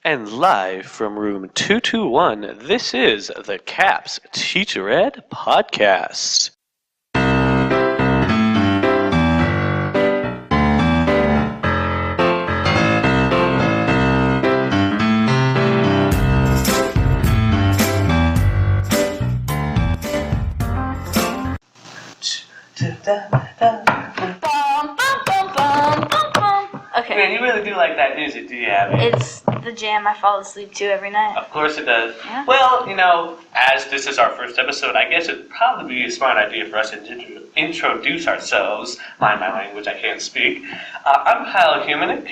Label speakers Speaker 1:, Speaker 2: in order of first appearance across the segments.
Speaker 1: And live from room 221, this is the CAPS Teacher Ed Podcast.
Speaker 2: Okay.
Speaker 1: Man, you really do like that music, do you, Abby?
Speaker 2: It's the jam I fall asleep to every night.
Speaker 1: Of course it does.
Speaker 2: Yeah.
Speaker 1: Well, as this is our first episode, I guess it'd probably be a smart idea for us to introduce ourselves. Mind my language, I can't speak. I'm Kyle Humenik.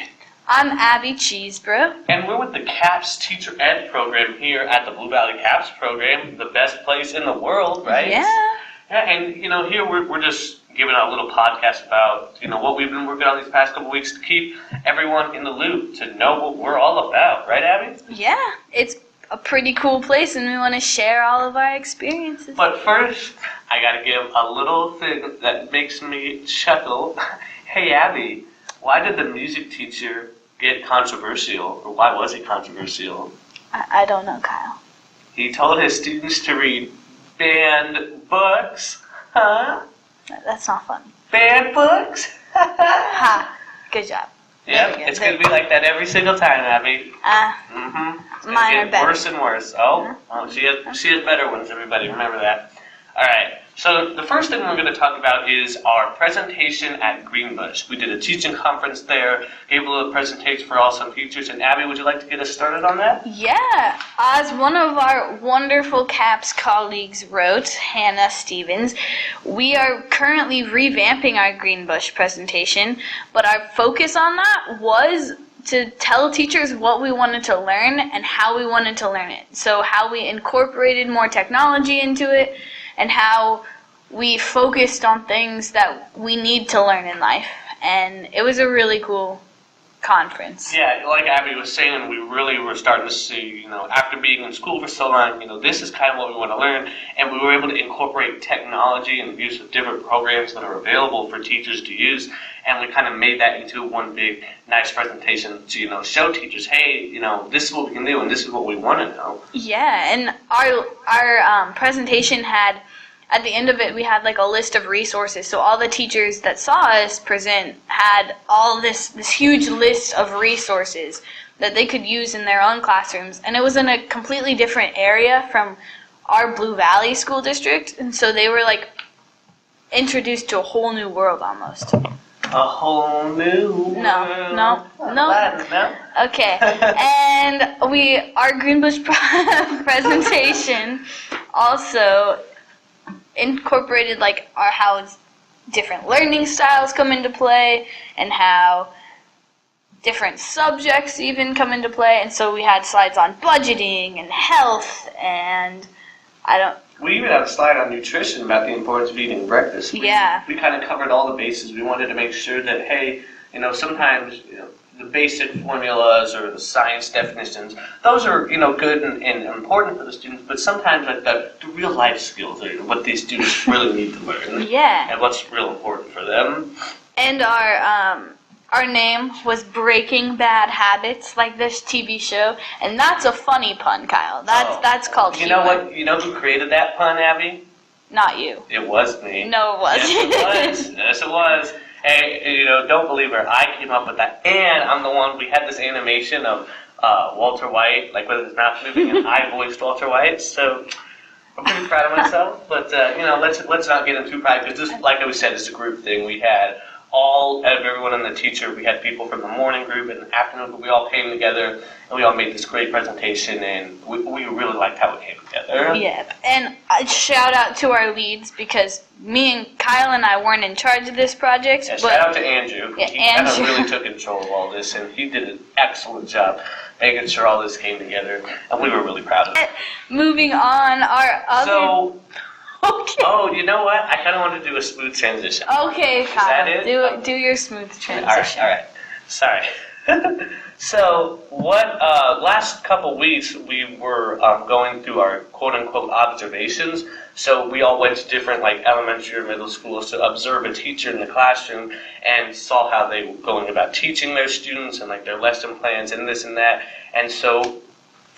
Speaker 2: I'm Abby Cheesebrough.
Speaker 1: And we're with the CAPS Teacher Ed program here at the Blue Valley CAPS program, the best place in the world, right?
Speaker 2: Yeah.
Speaker 1: Yeah, and here we're just giving a little podcast about what we've been working on these past couple weeks to keep everyone in the loop, to know what we're all about, right, Abby?
Speaker 2: Yeah, it's a pretty cool place, and we want to share all of our experiences.
Speaker 1: But first, I gotta give a little thing that makes me chuckle. Hey, Abby, why did the music teacher get controversial, or why was he controversial?
Speaker 2: I don't know, Kyle.
Speaker 1: He told his students to read banned books. Huh?
Speaker 2: That's not fun.
Speaker 1: Banned books?
Speaker 2: Ha! Good job.
Speaker 1: Yep, it's going to be like that every single time, Abby. It's
Speaker 2: mine
Speaker 1: going
Speaker 2: are
Speaker 1: to get
Speaker 2: better.
Speaker 1: worse and worse. Oh, she has better ones, everybody. Remember that. All right. So the first thing we're going to talk about is our presentation at Greenbush. We did a teaching conference there, gave a little presentation for awesome teachers. And Abby, would you like to get us started on that?
Speaker 2: Yeah. As one of our wonderful CAPS colleagues wrote, Hannah Stevens, we are currently revamping our Greenbush presentation, but our focus on that was to tell teachers what we wanted to learn and how we wanted to learn it. So how we incorporated more technology into it, and how we focused on things that we need to learn in life. And it was a really cool conference.
Speaker 1: Yeah, like Abby was saying, we really were starting to see, after being in school for so long, this is kind of what we want to learn. And we were able to incorporate technology and the use of different programs that are available for teachers to use. And we kind of made that into one big, nice presentation to, show teachers, hey, this is what we can do and this is what we want to know.
Speaker 2: Yeah, and our presentation had, at the end of it, we had like a list of resources. So all the teachers that saw us present had all this huge list of resources that they could use in their own classrooms. And it was in a completely different area from our Blue Valley school district. And so they were like introduced to a whole new world almost.
Speaker 1: A whole new world.
Speaker 2: No.
Speaker 1: No?
Speaker 2: Okay. And our Greenbush presentation also incorporated like how different learning styles come into play and how different subjects even come into play. And so we had slides on budgeting and health and
Speaker 1: We even have a slide on nutrition about the importance of eating breakfast. We kind of covered all the bases. We wanted to make sure that, hey, sometimes the basic formulas or the science definitions, those are, good and important for the students, but sometimes the real life skills are what these students really need to learn.
Speaker 2: Yeah.
Speaker 1: And what's real important for them.
Speaker 2: And our name was Breaking Bad Habits, like this TV show, and that's a funny pun, Kyle. That's called humor.
Speaker 1: You know what? You know who created that pun, Abby?
Speaker 2: Not you.
Speaker 1: It was me.
Speaker 2: No, it wasn't.
Speaker 1: Yes, it was. Yes, it was. Hey, don't believe her. I came up with that, and I'm the one. We had this animation of Walter White, like with his mouth moving, and I voiced Walter White. So I'm pretty proud of myself. But let's not get into too pride, because this, like I said, is a group thing. We had everyone and the teacher. We had people from the morning group and the afternoon group. We all came together and we all made this great presentation, and we really liked how it came together.
Speaker 2: Yeah, and a shout out to our leads, because me and Kyle and I weren't in charge of this project.
Speaker 1: Yeah,
Speaker 2: but
Speaker 1: shout out to Andrew.
Speaker 2: Yeah,
Speaker 1: he kind of
Speaker 2: Andrew
Speaker 1: really took control of all this, and he did an excellent job making sure all this came together, and we were really proud of it.
Speaker 2: Moving on, our other... Okay.
Speaker 1: Oh, you know what? I kind of want to do a smooth transition.
Speaker 2: Okay, Kyle.
Speaker 1: Is that it?
Speaker 2: Do your smooth transition.
Speaker 1: All right. Sorry. So last couple weeks we were going through our quote-unquote observations. So we all went to different elementary or middle schools to observe a teacher in the classroom and saw how they were going about teaching their students and their lesson plans and this and that. And so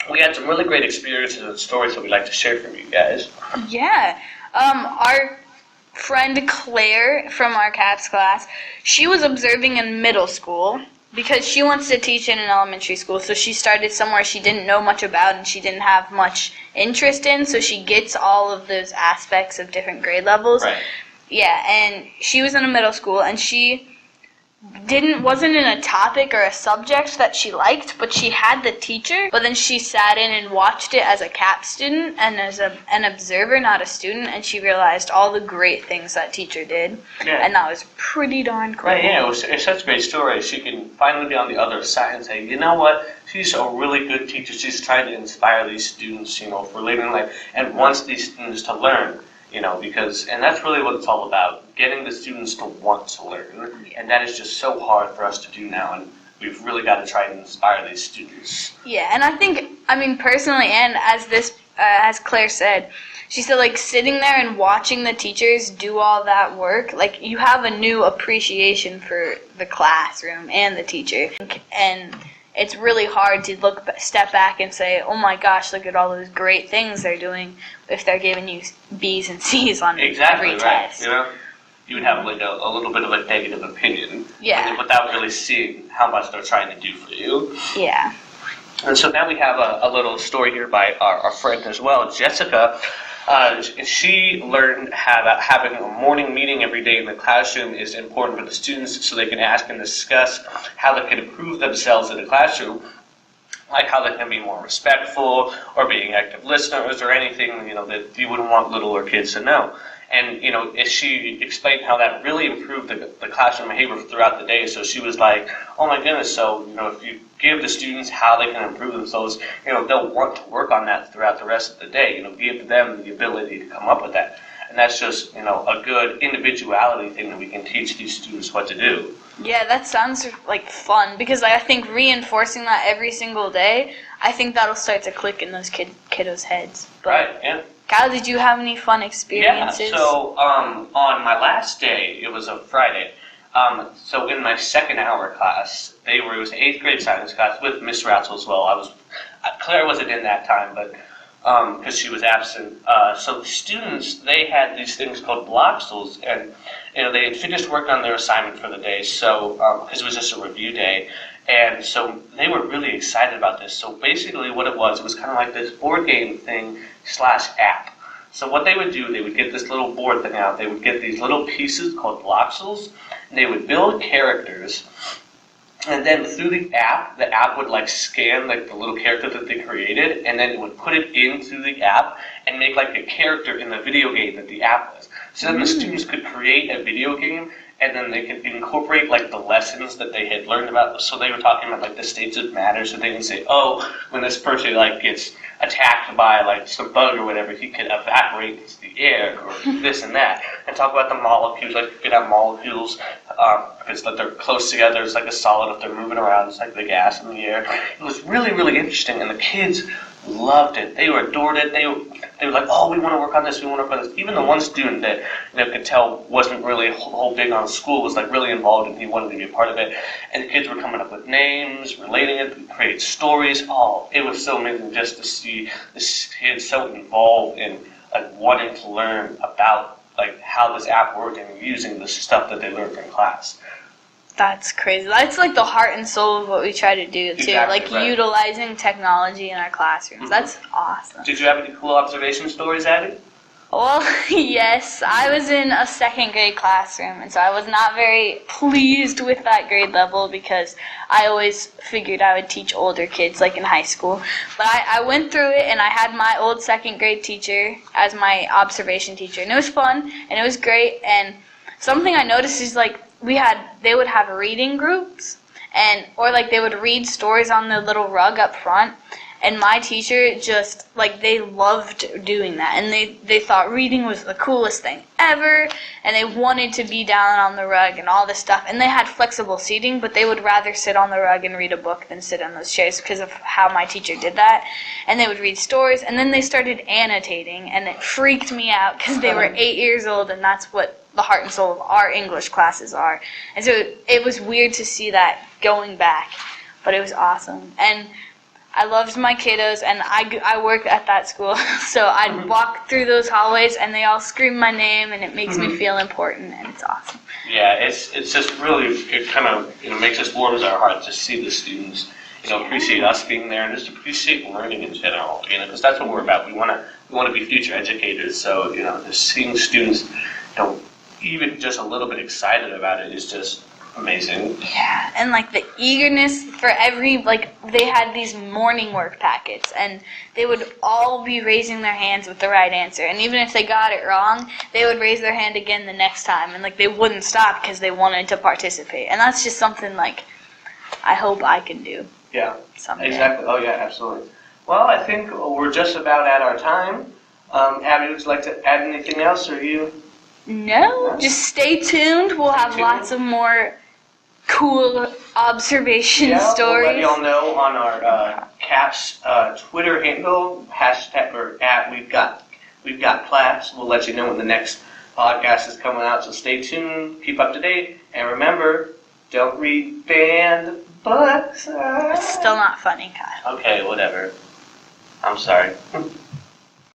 Speaker 1: we had some really great experiences and stories that we'd like to share from you guys.
Speaker 2: Yeah. Our friend Claire from our CAPS class, she was observing in middle school because she wants to teach in an elementary school. So she started somewhere she didn't know much about and she didn't have much interest in. So she gets all of those aspects of different grade levels.
Speaker 1: Right.
Speaker 2: Yeah, and she was in a middle school and she wasn't in a topic or a subject that she liked, but she had the teacher, but then she sat in and watched it as a CAP student and as an observer, not a student, and she realized all the great things that teacher did.
Speaker 1: Yeah.
Speaker 2: And that was pretty darn cool.
Speaker 1: Right, yeah, it's such a great story. She can finally be on the other side and say, you know what, she's a really good teacher. She's trying to inspire these students, for later in life, and wants these students to learn. And that's really what it's all about, getting the students to want to learn, and that is just so hard for us to do now, and we've really got to try and inspire these students.
Speaker 2: Yeah, and I think, personally, and as Claire said, she said, sitting there and watching the teachers do all that work, you have a new appreciation for the classroom and the teacher, and it's really hard to step back and say, oh my gosh, look at all those great things they're doing if they're giving you B's and C's on every
Speaker 1: right.
Speaker 2: test.
Speaker 1: You would have a little bit of a negative opinion, without really seeing how much they're trying to do for you.
Speaker 2: Yeah.
Speaker 1: And so now we have a little story here by our friend as well, Jessica. She learned how having a morning meeting every day in the classroom is important for the students so they can ask and discuss how they can improve themselves in the classroom, like how they can be more respectful or being active listeners or anything, that you wouldn't want littler kids to know. And, she explained how that really improved the classroom behavior throughout the day. So she was like, oh my goodness, so, if you give the students how they can improve themselves, they'll want to work on that throughout the rest of the day. Give them the ability to come up with that. And that's just, a good individuality thing that we can teach these students what to do.
Speaker 2: Yeah, that sounds like fun because I think reinforcing that every single day, I think that'll start to click in those kiddos' heads. But
Speaker 1: right, yeah.
Speaker 2: Kyle, did you have any fun experiences?
Speaker 1: Yeah, so on my last day, it was a Friday, so in my second hour class, it was an 8th grade science class with Miss Ratzel as well. Claire wasn't in that time, but because she was absent. So the students, they had these things called bloxels, and they had finished work on their assignment for the day, so because it was just a review day. And so they were really excited about this. So basically what it was kind of like this board game thing / app. So what they would do, they would get this little board thing out. They would get these little pieces called bloxels, and they would build characters. And then through the app would scan the little character that they created, and then it would put it into the app and make a character in the video game that the app was. So then the students could create a video game, and then they could incorporate the lessons that they had learned about. So they were talking about the states of matter. So they can say, oh, when this person gets attacked by some bug or whatever, he can evaporate into the air or this and that. And talk about the molecules. You could have molecules because they're close together. It's like a solid. If they're moving around, it's like the gas in the air. It was really, really interesting, and the kids loved it. They adored it. They were like, oh, we want to work on this. We want to work on this. Even the one student that could tell wasn't really whole big on school was really involved, and he wanted to be a part of it. And the kids were coming up with names, relating it, create stories. Oh, it was so amazing just to see this kid so involved in wanting to learn about how this app worked and using the stuff that they learned from class.
Speaker 2: That's crazy. That's the heart and soul of what we try to do too.
Speaker 1: Exactly, right.
Speaker 2: Utilizing technology in our classrooms. Mm-hmm. That's awesome.
Speaker 1: Did you have any cool observation stories, Abby?
Speaker 2: Well, yes. I was in a 2nd grade classroom, and so I was not very pleased with that grade level because I always figured I would teach older kids in high school. But I went through it, and I had my old 2nd grade teacher as my observation teacher, and it was fun, and it was great. And something I noticed is they would have reading groups, or they would read stories on the little rug up front, And my teacher just, like, they loved doing that. And they thought reading was the coolest thing ever. And they wanted to be down on the rug and all this stuff. And they had flexible seating, but they would rather sit on the rug and read a book than sit on those chairs because of how my teacher did that. And they would read stories. And then they started annotating. And it freaked me out because they were 8 years old, and that's what the heart and soul of our English classes are. And so it was weird to see that going back. But it was awesome. And I loved my kiddos, and I work at that school, so I'd walk through those hallways, and they all scream my name, and it makes me feel important, and it's awesome.
Speaker 1: Yeah, it's just really, it kind of makes us warm our hearts to see the students, appreciate us being there, and just appreciate learning in general, because that's what we're about. We want to be future educators, so just seeing students, even just a little bit excited about it is just amazing.
Speaker 2: Yeah, and like the eagerness for they had these morning work packets, and they would all be raising their hands with the right answer. And even if they got it wrong, they would raise their hand again the next time, and they wouldn't stop because they wanted to participate. And that's just something I hope I can do.
Speaker 1: Yeah,
Speaker 2: someday.
Speaker 1: Exactly. Oh yeah, absolutely. Well, I think we're just about at our time. Abby, would you like to add anything else, or you?
Speaker 2: No, just stay tuned. We'll have lots of more cool observation stories.
Speaker 1: We'll let y'all know on our CAPS Twitter handle, hashtag or at we've got class. We'll let you know when the next podcast is coming out. So stay tuned, keep up to date, and remember, don't read banned books.
Speaker 2: It's still not funny, Kyle.
Speaker 1: Okay, whatever. I'm sorry.